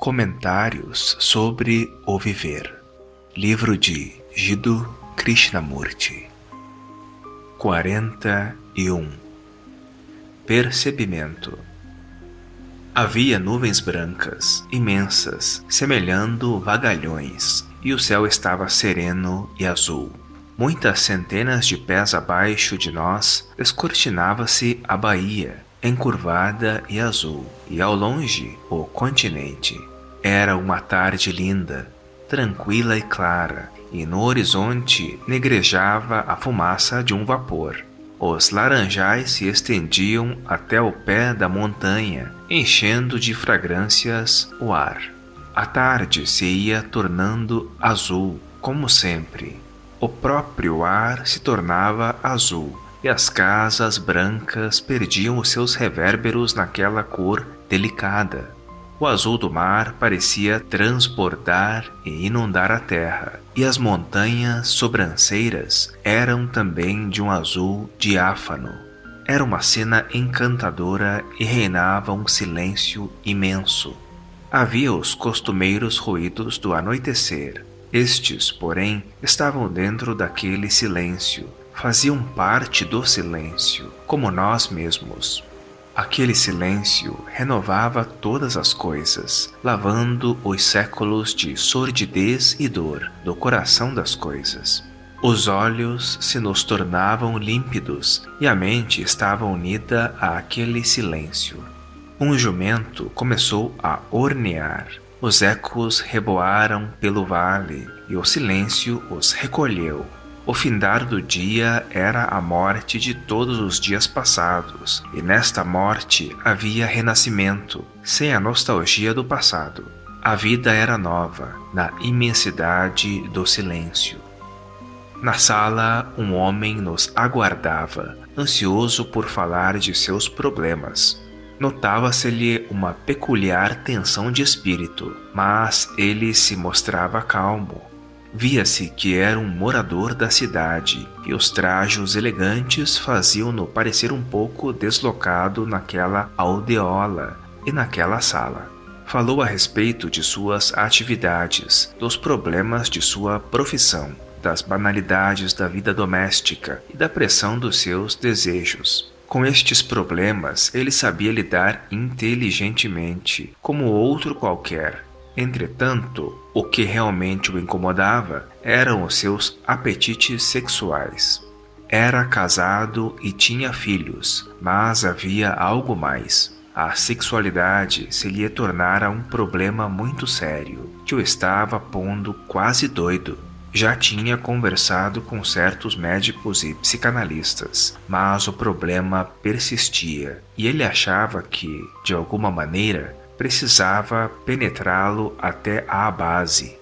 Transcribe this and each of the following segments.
Comentários sobre o Viver. Livro de Jiddu Krishnamurti. 41. Percebimento. Havia nuvens brancas, imensas, semelhando vagalhões, e o céu estava sereno e azul. Muitas centenas de pés abaixo de nós descortinava-se a baía, encurvada e azul, e ao longe o continente. Era uma tarde linda, tranquila e clara, e no horizonte negrejava a fumaça de um vapor. Os laranjais se estendiam até o pé da montanha, enchendo de fragrâncias o ar. A tarde se ia tornando azul, como sempre. O próprio ar se tornava azul, e as casas brancas perdiam os seus revérberos naquela cor delicada. O azul do mar parecia transbordar e inundar a terra, e as montanhas sobranceiras eram também de um azul diáfano. Era uma cena encantadora e reinava um silêncio imenso. Havia os costumeiros ruídos do anoitecer. Estes, porém, estavam dentro daquele silêncio, faziam parte do silêncio, como nós mesmos. Aquele silêncio renovava todas as coisas, lavando os séculos de sordidez e dor do coração das coisas. Os olhos se nos tornavam límpidos e a mente estava unida àquele silêncio. Um jumento começou a ornear. Os ecos reboaram pelo vale e o silêncio os recolheu. O findar do dia era a morte de todos os dias passados, e nesta morte havia renascimento, sem a nostalgia do passado. A vida era nova, na imensidade do silêncio. Na sala, um homem nos aguardava, ansioso por falar de seus problemas. Notava-se-lhe uma peculiar tensão de espírito, mas ele se mostrava calmo. Via-se que era um morador da cidade, e os trajos elegantes faziam-no parecer um pouco deslocado naquela aldeola e naquela sala. Falou a respeito de suas atividades, dos problemas de sua profissão, das banalidades da vida doméstica e da pressão dos seus desejos. Com estes problemas, ele sabia lidar inteligentemente, como outro qualquer. Entretanto, o que realmente o incomodava eram os seus apetites sexuais. Era casado e tinha filhos, mas havia algo mais. A sexualidade se lhe tornara um problema muito sério, que o estava pondo quase doido. Já tinha conversado com certos médicos e psicanalistas, mas o problema persistia, e ele achava que, de alguma maneira, precisava penetrá-lo até à base.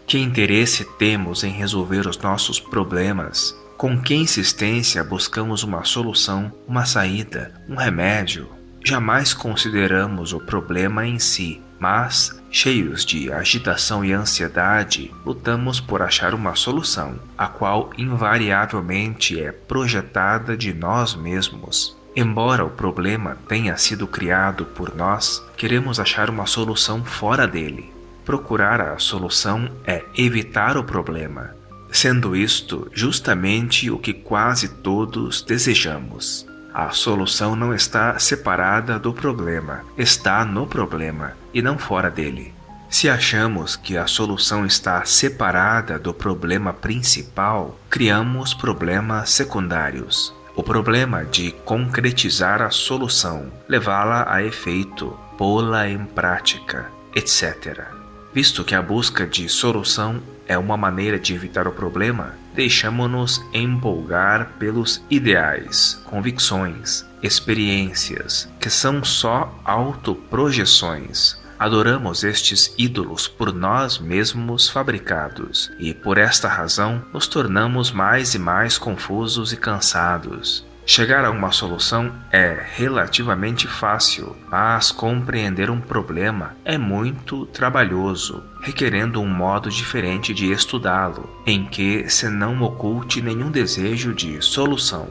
Que interesse temos em resolver os nossos problemas? Com que insistência buscamos uma solução, uma saída, um remédio? Jamais consideramos o problema em si, mas, cheios de agitação e ansiedade, lutamos por achar uma solução, a qual invariavelmente é projetada de nós mesmos. Embora o problema tenha sido criado por nós, queremos achar uma solução fora dele. Procurar a solução é evitar o problema, sendo isto justamente o que quase todos desejamos. A solução não está separada do problema, está no problema e não fora dele. Se achamos que a solução está separada do problema principal, criamos problemas secundários. O problema de concretizar a solução, levá-la a efeito, pô-la em prática, etc. Visto que a busca de solução é uma maneira de evitar o problema, deixamo-nos empolgar pelos ideais, convicções, experiências, que são só autoprojeções. Adoramos estes ídolos por nós mesmos fabricados, e por esta razão nos tornamos mais e mais confusos e cansados. Chegar a uma solução é relativamente fácil, mas compreender um problema é muito trabalhoso, requerendo um modo diferente de estudá-lo, em que se não oculte nenhum desejo de solução.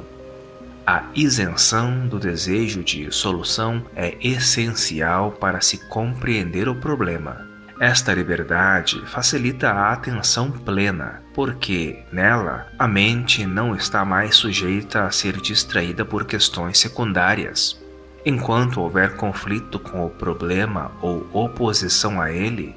A isenção do desejo de solução é essencial para se compreender o problema. Esta liberdade facilita a atenção plena, porque, nela, a mente não está mais sujeita a ser distraída por questões secundárias. Enquanto houver conflito com o problema ou oposição a ele,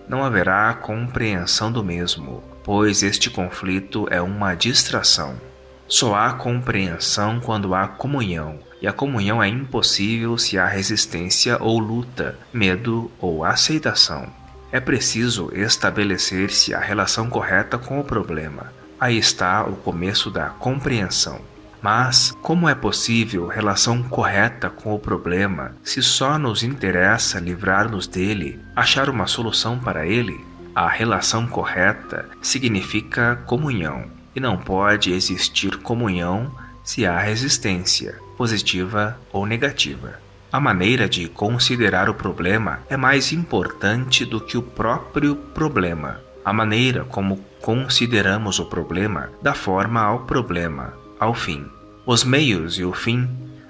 não haverá compreensão do mesmo, pois este conflito é uma distração. Só há compreensão quando há comunhão, e a comunhão é impossível se há resistência ou luta, medo ou aceitação. É preciso estabelecer-se a relação correta com o problema. Aí está o começo da compreensão. Mas como é possível relação correta com o problema se só nos interessa livrar-nos dele, achar uma solução para ele? A relação correta significa comunhão, e não pode existir comunhão se há resistência, positiva ou negativa. A maneira de considerar o problema é mais importante do que o próprio problema. A maneira como consideramos o problema dá forma ao problema, ao fim. Os meios e o fim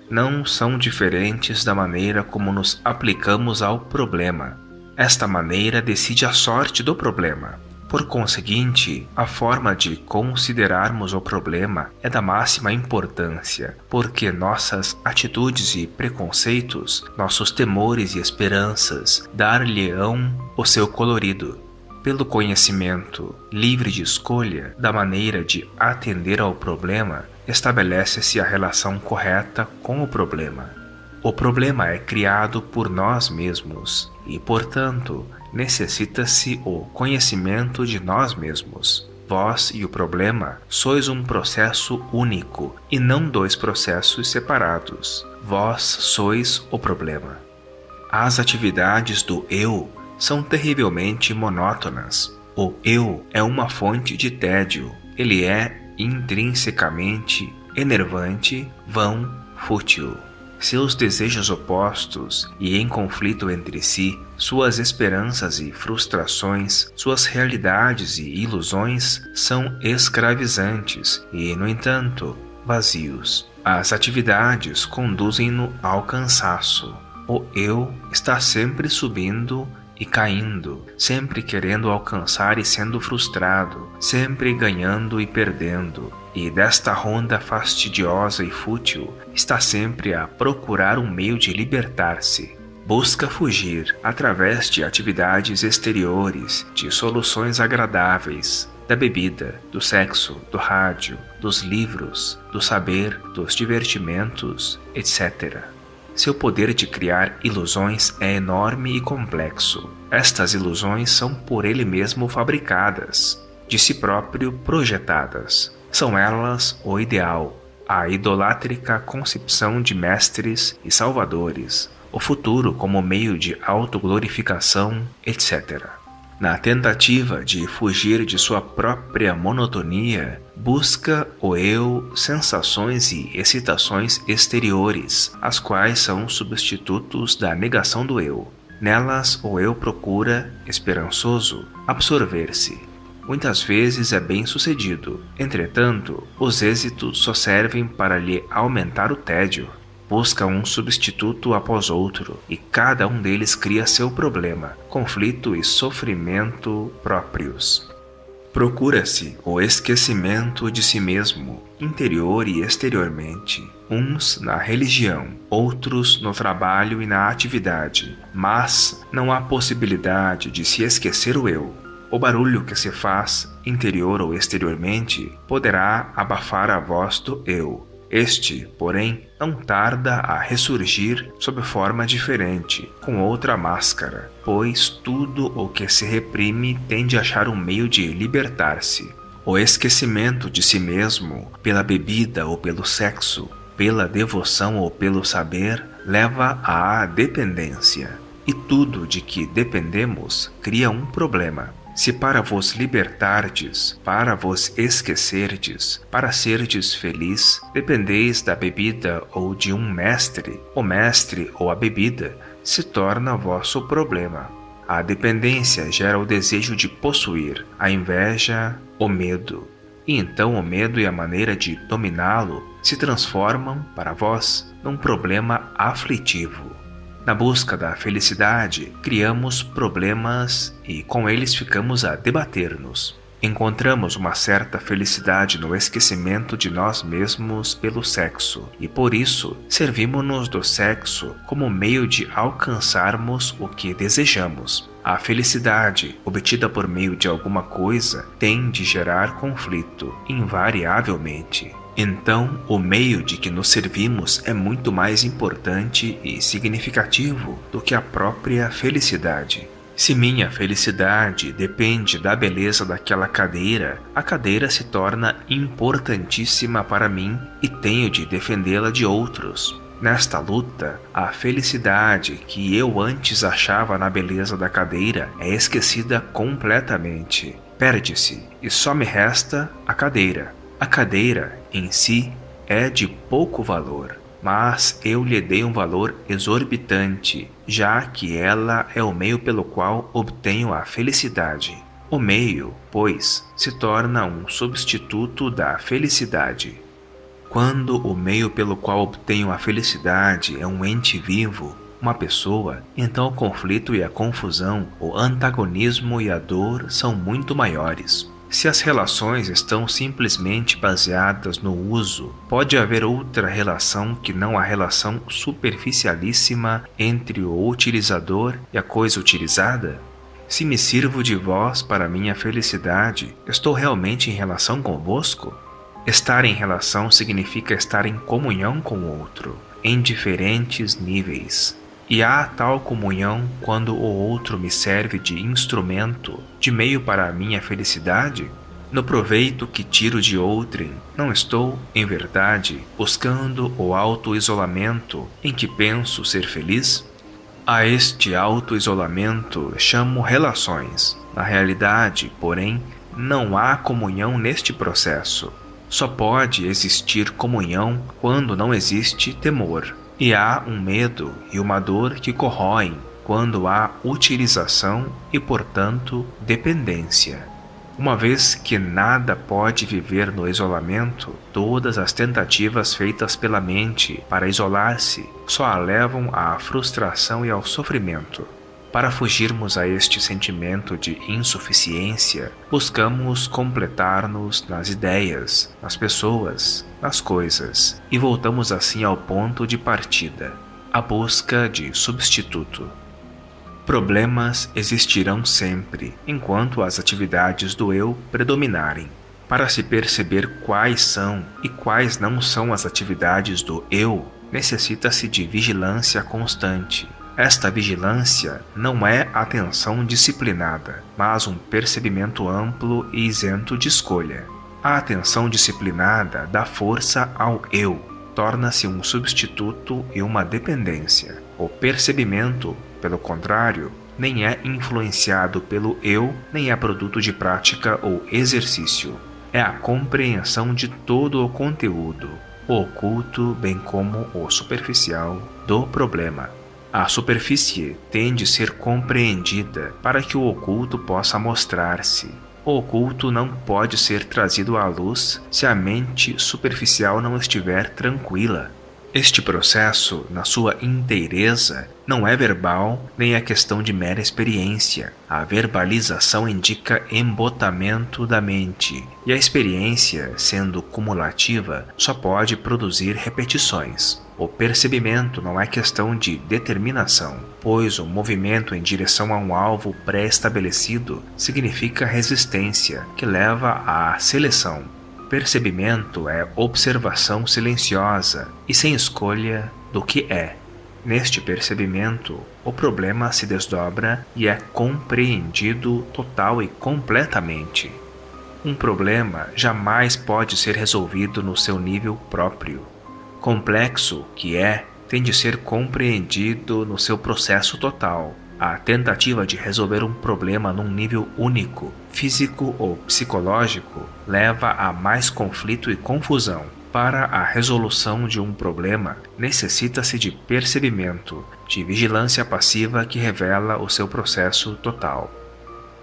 não são diferentes da maneira como nos aplicamos ao problema. Esta maneira decide a sorte do problema. Por conseguinte, a forma de considerarmos o problema é da máxima importância, porque nossas atitudes e preconceitos, nossos temores e esperanças, dar-lhe-ão o seu colorido. Pelo conhecimento livre de escolha da maneira de atender ao problema, estabelece-se a relação correta com o problema. O problema é criado por nós mesmos e, portanto, necessita-se o conhecimento de nós mesmos. Vós e o problema sois um processo único e não dois processos separados. Vós sois o problema. As atividades do eu são terrivelmente monótonas. O eu é uma fonte de tédio. Ele é intrinsecamente enervante, vão, fútil. Seus desejos opostos e em conflito entre si, suas esperanças e frustrações, suas realidades e ilusões são escravizantes e, no entanto, vazios. As atividades conduzem-no ao cansaço. O eu está sempre subindo e caindo, sempre querendo alcançar e sendo frustrado, sempre ganhando e perdendo. E desta ronda fastidiosa e fútil, está sempre a procurar um meio de libertar-se. Busca fugir, através de atividades exteriores, de soluções agradáveis, da bebida, do sexo, do rádio, dos livros, do saber, dos divertimentos, etc. Seu poder de criar ilusões é enorme e complexo. Estas ilusões são por ele mesmo fabricadas, de si próprio projetadas. São elas o ideal, a idolátrica concepção de mestres e salvadores, o futuro como meio de autoglorificação, etc. Na tentativa de fugir de sua própria monotonia, busca o eu sensações e excitações exteriores, as quais são substitutos da negação do eu. Nelas o eu procura, esperançoso, absorver-se. Muitas vezes é bem sucedido, entretanto, os êxitos só servem para lhe aumentar o tédio. Busca um substituto após outro, e cada um deles cria seu problema, conflito e sofrimento próprios. Procura-se o esquecimento de si mesmo, interior e exteriormente, uns na religião, outros no trabalho e na atividade, mas não há possibilidade de se esquecer o eu. O barulho que se faz, interior ou exteriormente, poderá abafar a voz do eu. Este, porém, não tarda a ressurgir sob forma diferente, com outra máscara, pois tudo o que se reprime tende a achar um meio de libertar-se. O esquecimento de si mesmo, pela bebida ou pelo sexo, pela devoção ou pelo saber, leva à dependência. E tudo de que dependemos cria um problema. Se para vos libertardes, para vos esquecerdes, para serdes feliz, dependeis da bebida ou de um mestre, o mestre ou a bebida se torna vosso problema. A dependência gera o desejo de possuir, a inveja, o medo. e então o medo e a maneira de dominá-lo se transformam, para vós, num problema aflitivo. Na busca da felicidade, criamos problemas e com eles ficamos a debater-nos. Encontramos uma certa felicidade no esquecimento de nós mesmos pelo sexo, e por isso servimos-nos do sexo como meio de alcançarmos o que desejamos. A felicidade, obtida por meio de alguma coisa, tem de gerar conflito, invariavelmente. Então, o meio de que nos servimos é muito mais importante e significativo do que a própria felicidade. Se minha felicidade depende da beleza daquela cadeira, a cadeira se torna importantíssima para mim e tenho de defendê-la de outros. Nesta luta, a felicidade que eu antes achava na beleza da cadeira é esquecida completamente. Perde-se e só me resta a cadeira. A cadeira, em si, é de pouco valor, mas eu lhe dei um valor exorbitante, já que ela é o meio pelo qual obtenho a felicidade. O meio, pois, se torna um substituto da felicidade. Quando o meio pelo qual obtenho a felicidade é um ente vivo, uma pessoa, então o conflito e a confusão, o antagonismo e a dor são muito maiores. Se as relações estão simplesmente baseadas no uso, pode haver outra relação que não a relação superficialíssima entre o utilizador e a coisa utilizada? Se me sirvo de vós para minha felicidade, estou realmente em relação convosco? Estar em relação significa estar em comunhão com o outro, em diferentes níveis. E há tal comunhão quando o outro me serve de instrumento, de meio para a minha felicidade? No proveito que tiro de outrem, não estou, em verdade, buscando o auto-isolamento em que penso ser feliz? A este auto-isolamento chamo relações. Na realidade, porém, não há comunhão neste processo. Só pode existir comunhão quando não existe temor. E há um medo e uma dor que corroem quando há utilização e, portanto, dependência. Uma vez que nada pode viver no isolamento, todas as tentativas feitas pela mente para isolar-se só a levam à frustração e ao sofrimento. Para fugirmos a este sentimento de insuficiência, buscamos completar-nos nas ideias, nas pessoas, nas coisas, e voltamos assim ao ponto de partida, a busca de substituto. Problemas existirão sempre, enquanto as atividades do eu predominarem. Para se perceber quais são e quais não são as atividades do eu, necessita-se de vigilância constante. Esta vigilância não é atenção disciplinada, mas um percebimento amplo e isento de escolha. A atenção disciplinada dá força ao eu, torna-se um substituto e uma dependência. O percebimento, pelo contrário, nem é influenciado pelo eu, nem é produto de prática ou exercício. É a compreensão de todo o conteúdo, o oculto bem como o superficial, do problema. A superfície tem de ser compreendida para que o oculto possa mostrar-se. O oculto não pode ser trazido à luz se a mente superficial não estiver tranquila. Este processo, na sua inteireza, não é verbal nem é questão de mera experiência. A verbalização indica embotamento da mente, e a experiência, sendo cumulativa, só pode produzir repetições. O percebimento não é questão de determinação, pois o movimento em direção a um alvo pré-estabelecido significa resistência, que leva à seleção. Percebimento é observação silenciosa e sem escolha do que é. Neste percebimento, o problema se desdobra e é compreendido total e completamente. Um problema jamais pode ser resolvido no seu nível próprio. Complexo que é, tem de ser compreendido no seu processo total. A tentativa de resolver um problema num nível único, físico ou psicológico, leva a mais conflito e confusão. Para a resolução de um problema, necessita-se de percebimento, de vigilância passiva que revela o seu processo total.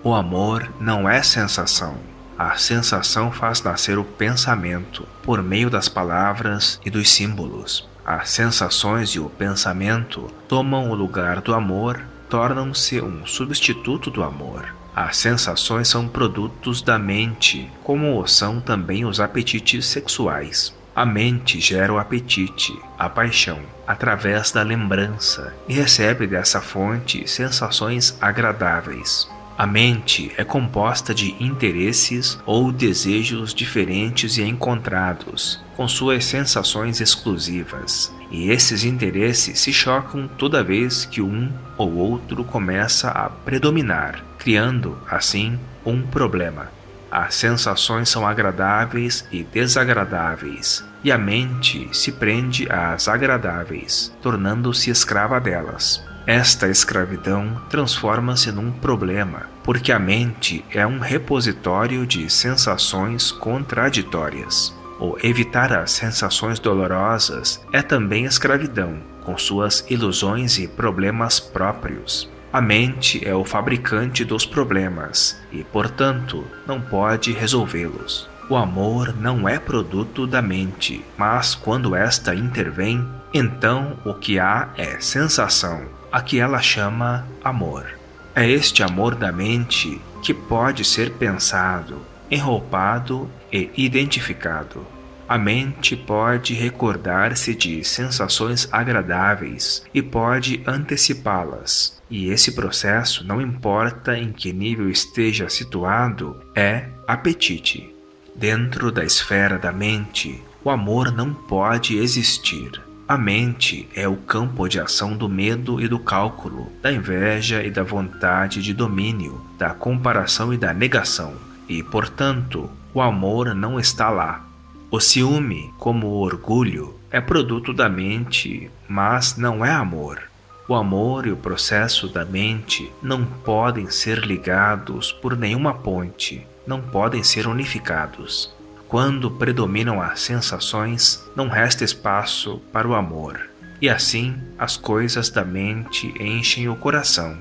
O amor não é sensação. A sensação faz nascer o pensamento por meio das palavras e dos símbolos. As sensações e o pensamento tomam o lugar do amor, tornam-se um substituto do amor. As sensações são produtos da mente, como o são também os apetites sexuais. A mente gera o apetite, a paixão, através da lembrança e recebe dessa fonte sensações agradáveis. A mente é composta de interesses ou desejos diferentes e encontrados, com suas sensações exclusivas. E esses interesses se chocam toda vez que um ou outro começa a predominar, criando, assim, um problema. As sensações são agradáveis e desagradáveis, e a mente se prende às agradáveis, tornando-se escrava delas. Esta escravidão transforma-se num problema, porque a mente é um repositório de sensações contraditórias. O evitar as sensações dolorosas é também escravidão, com suas ilusões e problemas próprios. A mente é o fabricante dos problemas e, portanto, não pode resolvê-los. O amor não é produto da mente, mas quando esta intervém, então o que há é sensação, a que ela chama amor. É este amor da mente que pode ser pensado, enroupado e identificado. A mente pode recordar-se de sensações agradáveis e pode antecipá-las. E esse processo, não importa em que nível esteja situado, é apetite. Dentro da esfera da mente, o amor não pode existir. A mente é o campo de ação do medo e do cálculo, da inveja e da vontade de domínio, da comparação e da negação. E, portanto, o amor não está lá. O ciúme, como o orgulho, é produto da mente, mas não é amor. O amor e o processo da mente não podem ser ligados por nenhuma ponte, não podem ser unificados. Quando predominam as sensações, não resta espaço para o amor, e assim as coisas da mente enchem o coração.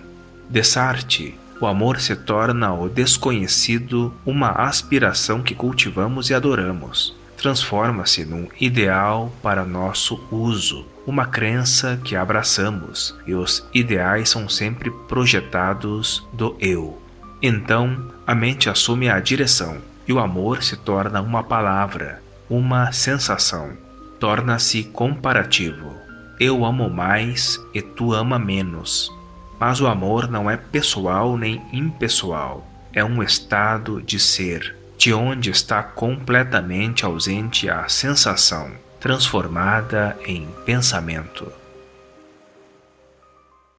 Desarte, o amor se torna o desconhecido, uma aspiração que cultivamos e adoramos. Transforma-se num ideal para nosso uso, uma crença que abraçamos, e os ideais são sempre projetados do eu. Então, a mente assume a direção, e o amor se torna uma palavra, uma sensação. Torna-se comparativo. Eu amo mais e tu ama menos. Mas o amor não é pessoal nem impessoal, é um estado de ser, de onde está completamente ausente a sensação, transformada em pensamento.